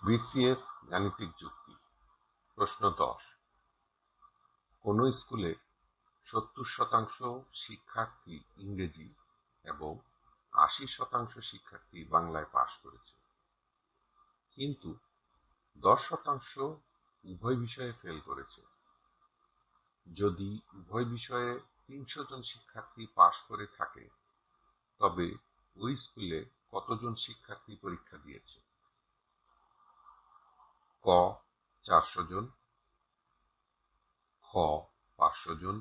BCS গাণিতিক যুক্তি। প্রশ্ন 10। কোন স্কুলে 70% শিক্ষার্থী ইংরেজি এবং 80% শিক্ষার্থী বাংলায় পাশ করেছে, কিন্তু 10% উভয় বিষয়ে ফেল করেছে। যদি উভয় বিষয়ে 300 জন শিক্ষার্থী পাশ করে থাকে, তবে ওই স্কুলে কতজন শিক্ষার্থী পরীক্ষা দিয়েছে? ক 400 জন, খ 500 জন,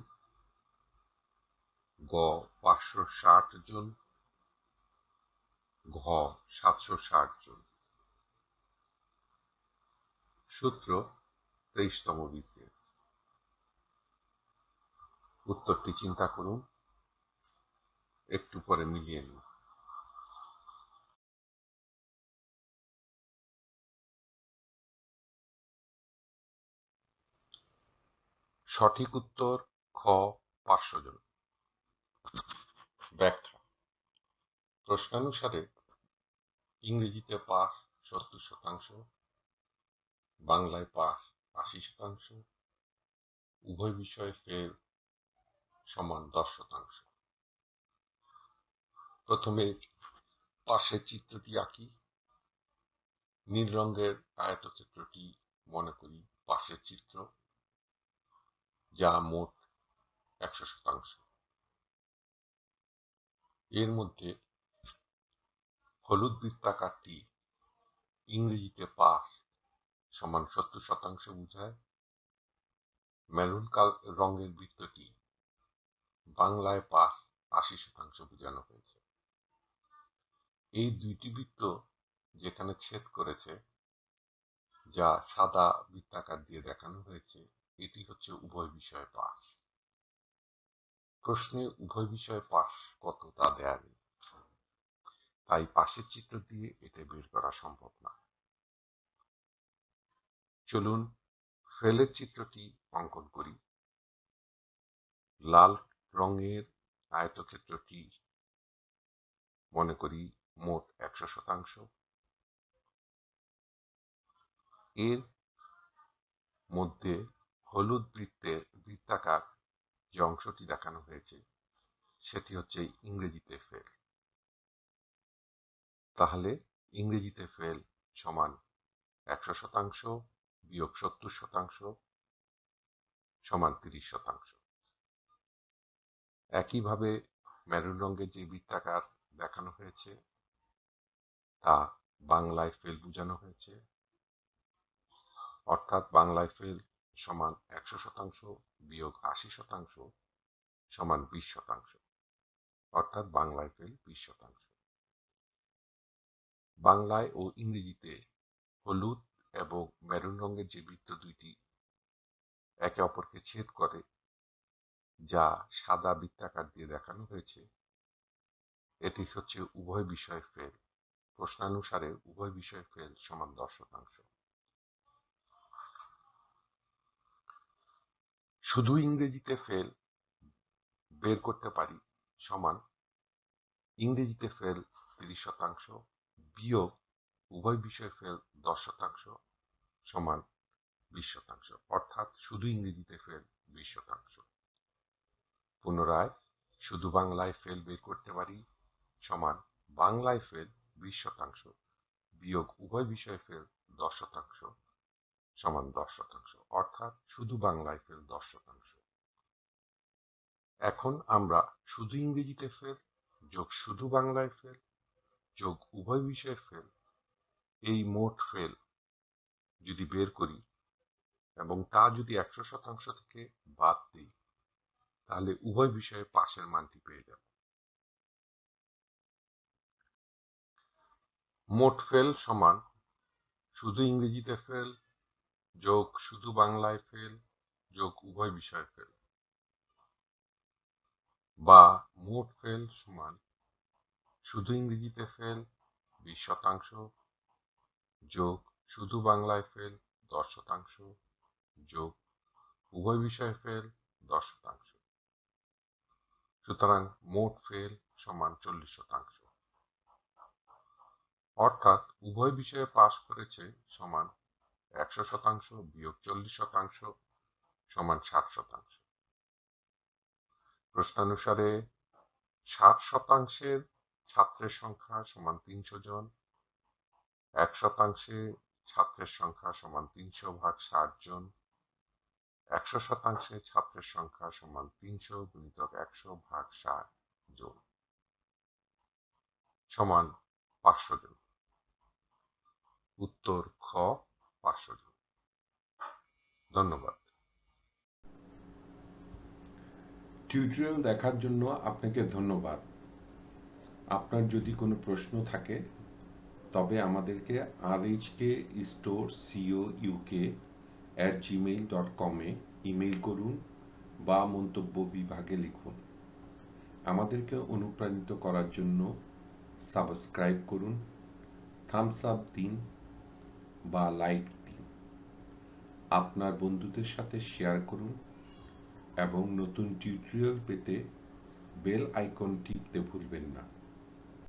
গ 560 জন, ঘ 760 জন। সূত্র 23তম বিসিএস। উত্তরটি চিন্তা করুন, একটু পরে মিলিয়ে নিন। সঠিক উত্তর খ 500 জন। ব্যাখ্যা। প্রশ্নানুসারে ইংরেজিতে পাস 70%, বাংলায় পাস 80%, উভয় বিষয়ে ফেল সমান 10%। প্রথমে পাশের চিত্রটি আঁকি। নীল রঙের আয়তক্ষেত্রটি মনে করি পাশের চিত্র, যা মোট 100%। এর মধ্যে হলুদ বৃত্তাকারটি ইংরেজিতে পাস সমান 70% বোঝায়, মেরুন রঙের বৃত্তটি বাংলায় পাস 80% বোঝানো হয়েছে। এই দুইটি বৃত্ত যেখানে ছেদ করেছে, যা সাদা বৃত্তাকার দিয়ে দেখানো হয়েছে, এটি হচ্ছে উভয় বিষয়ে পাস। প্রশ্নে উভয় বিষয়ে পাস কত তা দেয়া নেই, তাই পাশের চিত্র দিয়ে এটা বের করা সম্ভব না। চলুন ফেলের চিত্রটি অঙ্কন করি। লাল রঙের আয়তক্ষেত্রটি মনে করি মোট 100%। এর মধ্যে হলুদ বৃত্তাকার যে অংশটি দেখানো হয়েছে, সেটি হচ্ছে ইংরেজিতে ফেল। তাহলে ইংরেজিতে ফেল সমান 100% বিয়োগ 70% সমান 30%। একইভাবে মেরুন রঙের যে বৃত্তাকার দেখানো হয়েছে, তা বাংলায় ফেল বোঝানো হয়েছে, অর্থাৎ বাংলায় ফেল সমান 100% বিয়োগ 80% সমান 20%, অর্থাৎ বাংলায় ফেল 20%। বাংলায় ও ইংরেজিতে হলুদ এবং মেরুন রঙের যে বৃত্ত দুইটি একে অপরকে ছেদ করে, যা সাদা বৃত্তাকার দিয়ে দেখানো হয়েছে, এটি হচ্ছে উভয় বিষয়ে ফেল। প্রশ্নানুসারে উভয় বিষয়ে ফেল সমান 10%। শুধু ইংরেজিতে ফেল বের করতে পারি সমান ইংরেজিতে ফেল 30% বিয়োগ উভয় বিষয়ে ফেল 10% সমান 20%, অর্থাৎ শুধু ইংরেজিতে ফেল 20%। পুনরায় শুধু বাংলায় ফেল বের করতে পারি সমান বাংলায় ফেল 20% বিয়োগ উভয় বিষয়ে ফেল 10% সমান 10%, অর্থাৎ শুধু বাংলায় ফেল 10%। এখন আমরা শুধু ইংরেজিতে ফেল যোগ শুধু বাংলায় ফেল যোগ উভয় বিষয়ে ফেল, এই মোট ফেল যদি বের করি এবং তা যদি 100% থেকে বাদ দিই, তাহলে উভয় বিষয়ে পাশের মানটি পেয়ে যাব। মোট ফেল সমান শুধু ইংরেজিতে ফেল যোগ শুধু বাংলায় ফেল যোগ উভয় বিষয়ে ফেল, বা মোট ফেল সমান শুধু ইংরেজিতে ফেল 20% যোগ শুধু বাংলায় ফেল 10% যোগ উভয় বিষয়ে ফেল 10%। সুতরাং মোট ফেল সমান 40%। অর্থাৎ উভয় বিষয়ে পাশ করেছে সমান 100% বিয়োগ 40% সমান 60%। প্রশ্নানুসারে 60% ছাত্রের সংখ্যা সমান 300 জন, 1% ছাত্রের সংখ্যা সমান 300 ভাগ 60 জন, 100% ছাত্রের সংখ্যা সমান 300 গুণিতক 100 ভাগ 60 জন সমান 500 জন। উত্তর খ 500 জন। ধন্যবাদ। টিউটোরিয়াল দেখার জন্য আপনাকে ধন্যবাদ। আপনার যদি কোনো প্রশ্ন থাকে তবে আমাদেরকে rhkstorecouk@gmail.com ইমেইল করুন বা মন্তব্য বিভাগে লিখুন। আমাদেরকে অনুপ্রাণিত করার জন্য সাবস্ক্রাইব করুন, থামস আপ দিন বা লাইক দিন। আপনার বন্ধুদের সাথে শেয়ার করুন এবং নতুন টিউটোরিয়াল পেতে বেল আইকন টিপতে ভুলবেন না।